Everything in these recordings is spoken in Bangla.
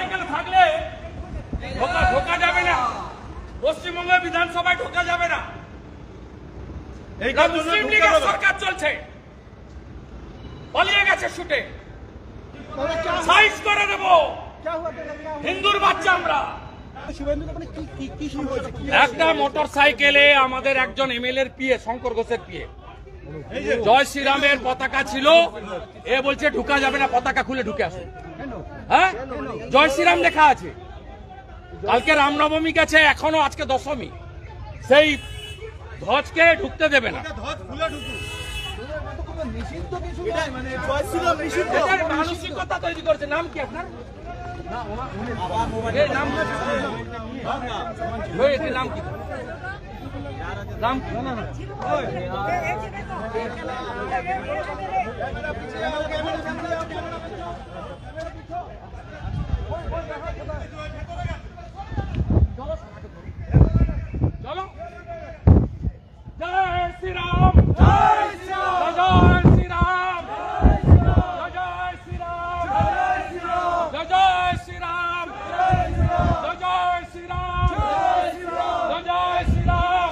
মোটরসাইকেল থাকলে ঢোকা যাবে না, পশ্চিমবঙ্গ বিধানসভায় ঢোকা যাবে না। মুসলিম লীগের সরকার চলছে, পালিয়ে গেছে ছুটে, সাইজ করে দেব হিন্দুর বাচ্চা আমরা। একটা মোটরসাইকেলে আমাদের একজন এমএলএর পিএ, শঙ্কর ঘোষের পিএ, জয় শ্রীরামের পতাকা ছিল। এ বলছে ঢুকা যাবে না, পতাকা খুলে ঢুকে আসুন। হ্যাঁ, জয় শ্রীরাম লেখা আছে। কালকে রামনবমী গেছে, এখনো আজকে দশমী, সেই ধ্বজকে ঢুকতে দেবে না। মানসিকতা তৈরি করেছে। নাম কি আপনার? নাম কি? নাম কি? চলো, জয় শ্রীরাম, জয় শ্রীরাম, জয় শ্রীরাম, জয় শ্রীরাম, জয় শ্রীরাম, জয় শ্রীরাম, জয় শ্রীরাম।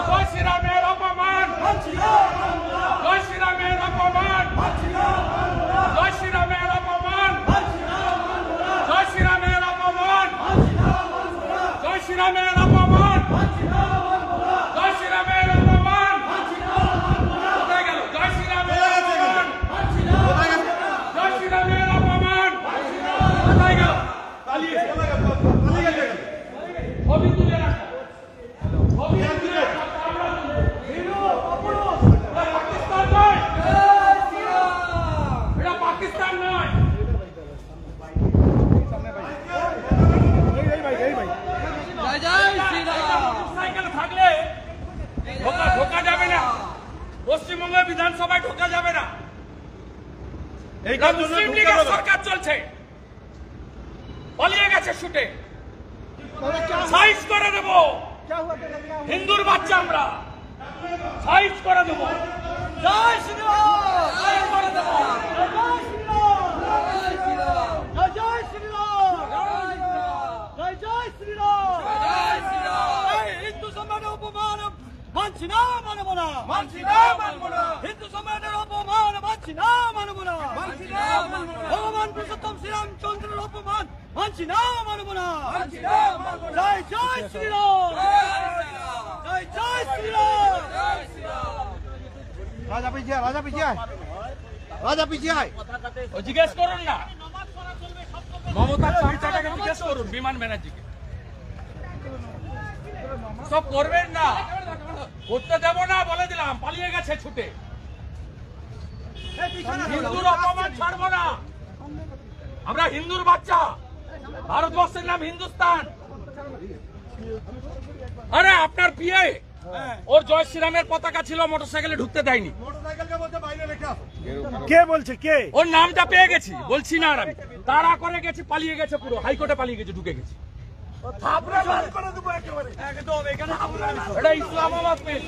জয় শ্রীরামের অপমান, জয় শ্রীরামের অপমান, জয় শ্রীরামের অপমান, জয় শ্রীরামের অপমান, জয় শ্রীরামের অপমান, জয় শ্রীরামের অপমান। কোথায় গেল? জয় শ্রীরামের অপমান, জয় শ্রীরামের অপমান। কোথায় গেল? ছবি তুলে রাখা, ছবি তুলে রাখা। পাকিস্তান নয়, এটা পাকিস্তান নয়। মোটরসাইকেল থাকলে ঢোকা যাবে না, পশ্চিমবঙ্গ বিধানসভায় ঢোকা যাবে না। মুসলিম লীগের সরকার চলছে, পালিয়ে গেছে ছুটে, সাইজ করে দেব হিন্দুর বাচ্চা আমরা, সাইজ করে দেব। জয় শ্রীরাম, সাইজ করে দেব। জয় শ্রীরাম, জয় শ্রীরাম, জয় শ্রীরাম, জয় জয় শ্রীরাম, জয় শ্রীরাম। হিন্দু সম্মানের অপমান মানছি না, মানব না, মানছি না, মানব না। হিন্দু সম্মানের অপমান মানছি না, মানব না, মানছি না, মানব না। ভগবান পুরুষোত্তম শ্রীরামচন্দ্রের অপমান মানছি না, মানব না, মানছি না, মানব না। জয় জয় শ্রীরাম, জয় জয় শ্রীরাম, জয় শ্রীরাম। রাজা পিছিয়ে, রাজা পিছিয়ে, রাজা পিছিয়ে। ও জিজ্ঞেস করুন না, মমতা চামচাটাকে জিজ্ঞেস করুন, বিমান ব্যানার্জিকে। সব করবেন না, করতে দেব না বলে দিলাম। পালিয়ে গেছে ছুটে, হিন্দুর অপমান ছাড়বো না আমরা। হিন্দুর বাচ্চা, ভারতবর্ষের নাম হিন্দুস্তান। আরে আপনার পিএ, ওর জয় শ্রীরামের পতাকা ছিল, মোটরসাইকেলে ঢুকতে দেয়নি। কে বলছে? কে? ওর নামটা পেয়ে গেছি, বলছি না আর আমি। তাড়া করে গেছে, পালিয়ে গেছে, পুরো হাইকোর্টে পালিয়ে গেছে, ঢুকে গেছে। এটা ইসলামাবাদ পেশ।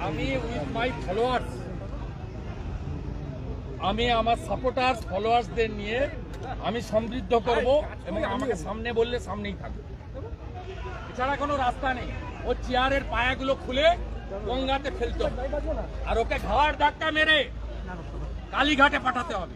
আমি উইথ মাই ফলোয়ার্স, আমি আমার সাপোর্টার্স ফলোয়ার্সদের নিয়ে আমি সমৃদ্ধ করব, এবং আমাকে সামনে বললে সামনেই থাকবে, এছাড়া কোনো রাস্তা নেই। ও চেয়ারের পায়াগুলো খুলে গঙ্গাতে ফেলতে হবে, আর ওকে ঘাড় ধাক্কা মেরে কালীঘাটে পাঠাতে হবে।